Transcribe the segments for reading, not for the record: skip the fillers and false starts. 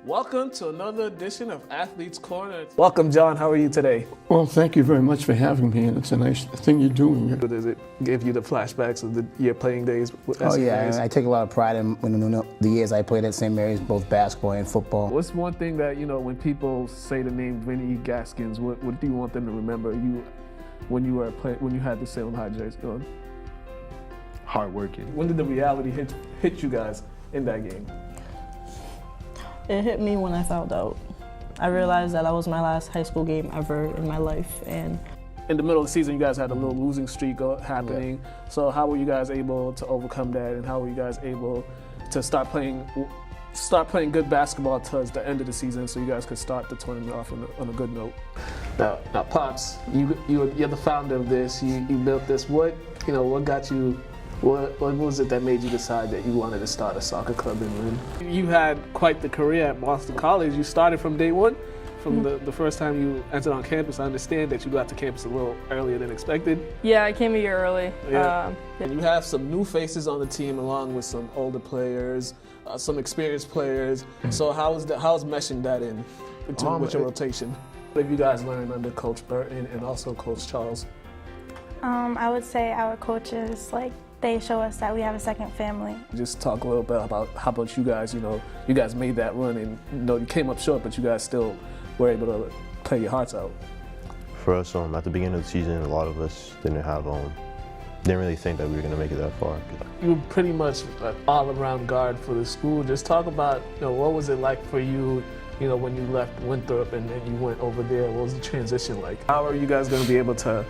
Welcome to another edition of Athletes Corner. Welcome, John. How are you today? Well, thank you very much for having me, and it's a nice thing you're doing. Does it give you the flashbacks of your playing days? Oh yeah, I take a lot of pride in the years I played at St. Mary's, both basketball and football. What's one thing that, when people say the name Vinny Gaskins, what do you want them to remember when you had the Salem High jersey on? Hard working. When did the reality hit you guys in that game? It hit me when I found out. I realized that was my last high school game ever in my life. And in the middle of the season, you guys had a little losing streak happening. Yeah. So how were you guys able to overcome that, and how were you guys able to start playing good basketball towards the end of the season, so you guys could start the tournament off on a good note? Now, Pops, you're the founder of this. You built this. What got you? What was it that made you decide that you wanted to start a soccer club in Lynn? You had quite the career at Boston College. You started from day one, from the first time you entered on campus. I understand that you got to campus a little earlier than expected. Yeah, I came a year early. Yeah. And you have some new faces on the team, along with some older players, some experienced players. So how's meshing that in with your rotation? What have you guys learned under Coach Burton and also Coach Charles? I would say our coaches, they show us that we have a second family. Just talk a little bit about how about you guys, you guys made that run, and you came up short, but you guys still were able to play your hearts out. For us, at the beginning of the season, a lot of us didn't really think that we were going to make it that far. You were pretty much an all-around guard for the school. Just talk about, what was it like for you, when you left Winthrop and then you went over there? What was the transition like? How are you guys going to be able to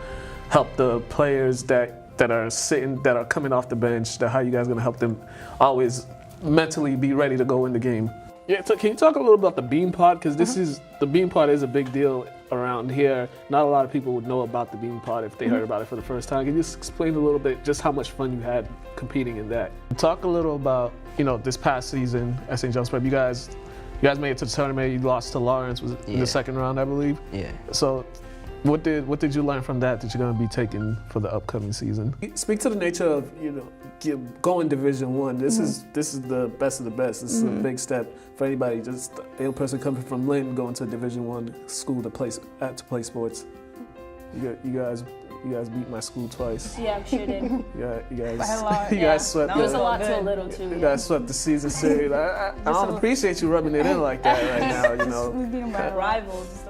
help the players that are coming off the bench? How are you guys going to help them always mentally be ready to go in the game? Yeah, so can you talk a little about the Bean Pod? Because the Bean Pod is a big deal around here. Not a lot of people would know about the Bean Pod if they heard about it for the first time. Can you just explain a little bit just how much fun you had competing in that? Talk a little about, this past season at St. John's Prep. You guys made it to the tournament. You lost to Lawrence in the second round, I believe. Yeah. So what did you learn from that you're going to be taking for the upcoming season? Speak to the nature of going Division I. This is the best of the best. This is a big step for anybody. Just a person coming from Lynn going to a Division I school to play sports. You guys beat my school twice. Yeah, I'm sure did. You guys. By a lot, you guys swept. That was a lot to a little too. You guys swept the season series. I don't appreciate you rubbing it in like that right now. We beat them by rivals.